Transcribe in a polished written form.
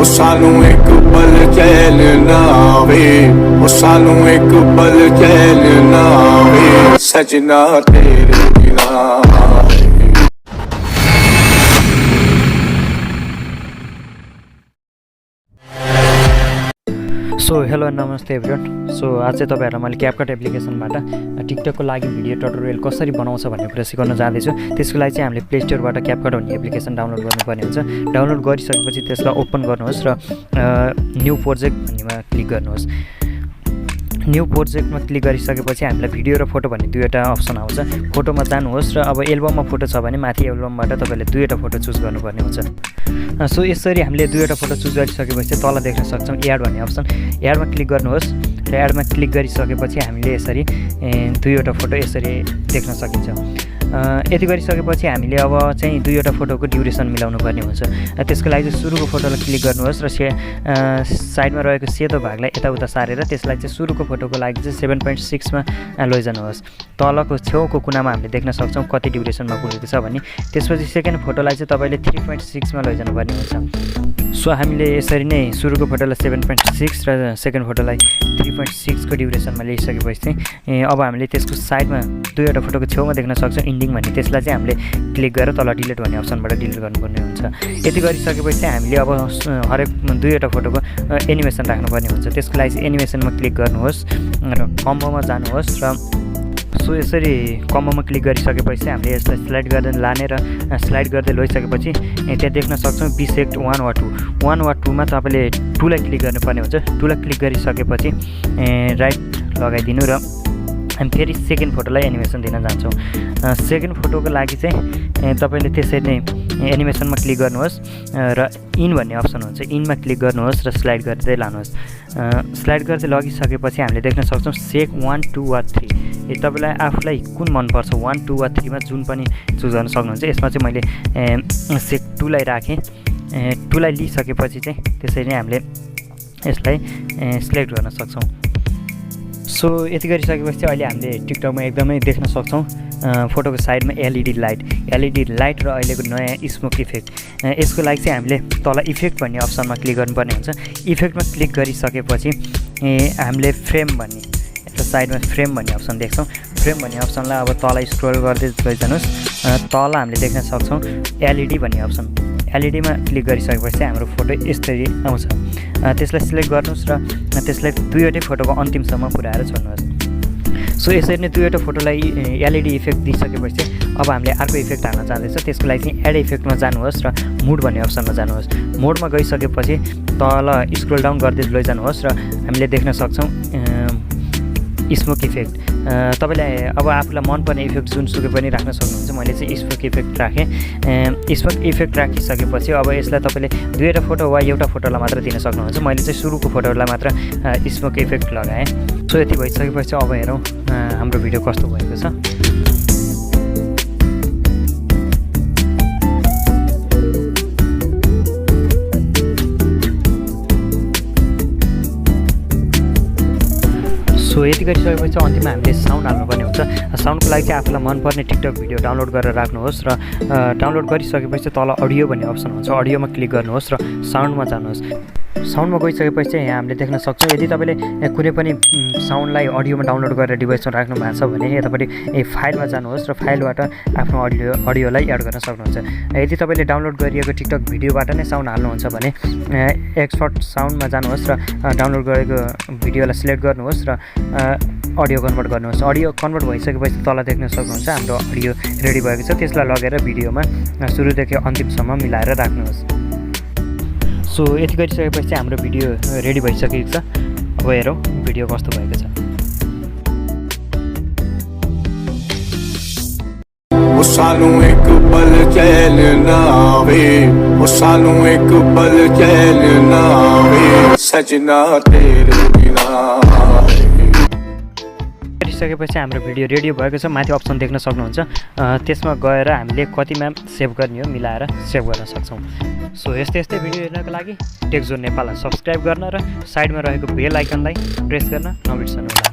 ओ सानू एक पल चैन ना आवे, ओ सानू एक पल चैन ना आवे, सजना तेरे बिना। सो हेलो नमस्ते एभ्रिवान। सो आज चाहिँ तपाईँहरूलाई मैले क्यापकट एप्लिकेसनबाट टिकटकको लागि भिडियो ट्युटोरियल कसरी बनाउँछ भन्ने कुरा सिकाउन जाँदैछु। त्यसको लागि चाहिँ हामीले प्ले स्टोरबाट क्यापकट भन्ने एप्लिकेसन डाउनलोड गर्नुपर्ने हुन्छ। डाउनलोड गरिसकेपछि त्यसलाई ओपन गर्नुहोस् र न्यू प्रोजेक्ट भन्नेमा क्लिक गर्नुहोस्। न्यू प्रोजेक्टमा क्लिक गरिसकेपछि हामीलाई भिडियो र फोटो भन्ने दुईवटा अप्सन आउँछ। फोटोमा जानुहोस् र अब एल्बममा फोटो छ भने माथि एल्बमबाट तपाईँले दुईवटा फोटो चुज गर्नुपर्ने हुन्छ। सो यसरी हामीले दुईवटा फोटो चुज गरिसकेपछि तल देख्न सक्छौँ एड भन्ने अप्सन। एडमा क्लिक गर्नुहोस् र एडमा क्लिक गरिसकेपछि हामीले यसरी दुईवटा फोटो यसरी देख्न सकिन्छ। यति गरिसकेपछि हामीले अब चाहिँ दुईवटा फोटोको ड्युरेसन मिलाउनु पर्ने हुन्छ। त्यसको लागि चाहिँ सुरुको फोटोलाई क्लिक गर्नुहोस् र साइडमा रहेको सेतो भागलाई यताउता सारेर त्यसलाई चाहिँ सुरुको फोटोको लागि चाहिँ 7.6मा लैजानुहोस्। तलको छेउको कुनामा हामीले देख्न सक्छौँ कति ड्युरेसनमा पुगेको छ भने। त्यसपछि सेकेन्ड फोटोलाई चाहिँ तपाईँले 3.6मा लैजानु पर्ने हुन्छ। सो हामीले यसरी नै सुरुको फोटोलाई 7.6 र सेकेन्ड फोटोलाई 3.6को ड्युरेसनमा ल्याइसकेपछि चाहिँ अब हामीले त्यसको साइडमा दुईवटा फोटोको छेउमा देख्न सक्छौँ इन्डिङ भन्ने। त्यसलाई चाहिँ हामीले क्लिक गरेर तल डिलिट भन्ने अप्सनबाट डिलिट गर्नुपर्ने हुन्छ। यति गरिसकेपछि चाहिँ हामीले अब हरेक दुईवटा फोटोको एनिमेसन राख्नुपर्ने हुन्छ। त्यसको लागि चाहिँ एनिमेसनमा क्लिक गर्नुहोस् र कम्बोमा जानुहोस् र सो यसरी कम्बोमा क्लिक गरिसकेपछि हामीले यसलाई स्लाइड गर्दै लाने र स्लाइड गर्दै लैसकेपछि त्यहाँ देख्न सक्छौँ बिसेक्ट 1 वा 2। 1 वा 2मा तपाईँले 2लाई क्लिक गर्नुपर्ने हुन्छ। 2लाई क्लिक गरिसकेपछि राइट लगाइदिनु र हामी फेरि सेकेन्ड फोटोलाई एनिमेसन दिन जान्छौँ। सेकेन्ड फोटोको लागि चाहिँ तपाईँले त्यसरी नै एनिमेसनमा क्लिक गर्नुहोस् र इन भन्ने अप्सन हुन्छ। इनमा क्लिक गर्नुहोस् र स्लाइड गर्दै लानुहोस्। स्लाइड गर्दै लगिसकेपछि हामीले देख्न सक्छौँ सेक 1, 2 वा 3। तपाईँलाई आफूलाई कुन मनपर्छ 1, 2 वा 3मा जुन पनि चुज गर्न सक्नुहुन्छ। यसमा चाहिँ मैले सेक 2लाई राखेँ। 2लाई लिइसकेपछि चाहिँ त्यसरी नै हामीले यसलाई सिलेक्ट गर्न सक्छौँ। सो यति गरिसकेपछि अहिले हामीले टिकटकमा एकदमै देख्न सक्छौँ फोटोको साइडमा एलइडी लाइट र अहिलेको नयाँ स्मोक इफेक्ट। यसको लागि चाहिँ हामीले तल इफेक्ट भन्ने अप्सनमा क्लिक गर्नुपर्ने हुन्छ। इफेक्टमा क्लिक गरिसकेपछि हामीले फ्रेम भन्ने साइडमा फ्रेम भन्ने अप्सन देख्छौँ। फ्रेम भन्ने अप्सनलाई अब तल स्क्रोल गर्दै लैजानुहोस्। तल हामीले देख्न सक्छौँ एलइडी भन्ने अप्सन। एलइडीमा क्लिक गरिसकेपछि हाम्रो फोटो यसरी आउँछ। त्यसलाई सिलेक्ट गर्नुहोस् र त्यसलाई दुईवटै फोटोको अन्तिमसम्म पुऱ्याएर छोड्नुहोस्। सो यसरी नै दुईवटा फोटोलाई एलइडी इफेक्ट दिइसकेपछि अब हामीले अर्को इफेक्ट हाल्न चाहँदैछ। त्यसको लागि चाहिँ एड इफेक्टमा जानुहोस् र मुड भन्ने अप्सनमा जानुहोस्। मोडमा गइसकेपछि तल स्क्रोल डाउन गर्दै लैजानुहोस् र हामीले देख्न सक्छौँ स्मोक इफेक्ट। तपाईँले अब आफूलाई मनपर्ने इफेक्ट जुनसुकै पनि राख्न सक्नुहुन्छ। मैले चाहिँ स्मोक इफेक्ट राखेँ। स्मोक इफेक्ट राखिसकेपछि अब यसलाई तपाईँले दुईवटा फोटो वा एउटा फोटोलाई मात्र दिन सक्नुहुन्छ। मैले चाहिँ सुरुको फोटोलाई मात्र स्मोक इफेक्ट लगाएँ। सो यति भइसकेपछि अब हेरौँ हाम्रो भिडियो कस्तो भएको छ। सो यति गरिसकेपछि अन्तिममा हामीले साउन्ड हाल्नुपर्ने हुन्छ। साउन्डको लागि चाहिँ आफूलाई मनपर्ने टिकटक भिडियो डाउनलोड गरेर राख्नुहोस् र डाउनलोड गरिसकेपछि तल अडियो भन्ने अप्सन हुन्छ। अडियोमा क्लिक गर्नुहोस् र साउन्डमा जानुहोस्। साउन्डमा गइसकेपछि चाहिँ यहाँ हामीले देख्न सक्छौँ यदि तपाईँले कुनै पनि साउन्डलाई अडियोमा डाउनलोड गरेर डिभाइसमा राख्नु भएको छ भने यतापट्टि फाइलमा जानुहोस् र फाइलबाट आफ्नो अडियोलाई एड गर्न सक्नुहुन्छ। यदि तपाईँले डाउनलोड गरिएको टिकटक भिडियोबाट नै साउन्ड हाल्नुहुन्छ भने एक्सपोर्ट साउन्डमा जानुहोस् र डाउनलोड गरेको भिडियोलाई सिलेक्ट गर्नुहोस् र अडियो कन्भर्ट गर्नुहोस्। अडियो कन्भर्ट भइसकेपछि तल देख्न सक्नुहुन्छ हाम्रो अडियो रेडी भएको छ। त्यसलाई लगेर भिडियोमा सुरुदेखि अन्तिमसम्म मिलाएर राख्नुहोस्। सो यति गरिसकेपछि हाम्रो भिडियो रेडी भइसकेको छ। अब हेरौँ भिडियो कस्तो भएको छ। ओ सानू एक पल चैन ना आवे, ओ सानू एक पल चैन ना आवे, सजना तेरे बिना। गरिसकेपछि हाम्रो भिडियो रेडी भएको छ। माथि अप्सन देख्न सक्नुहुन्छ। त्यसमा गएर हामीले कतिमा सेभ गर्ने हो मिलाएर सेभ गर्न सक्छौँ। सो यस्तै भिडियो हेर्नको लागि टेक जोन नेपाललाई सब्सक्राइब गर्न र साइडमा रहेको बेल आइकनलाई प्रेस गर्न नबिर्सनु होला।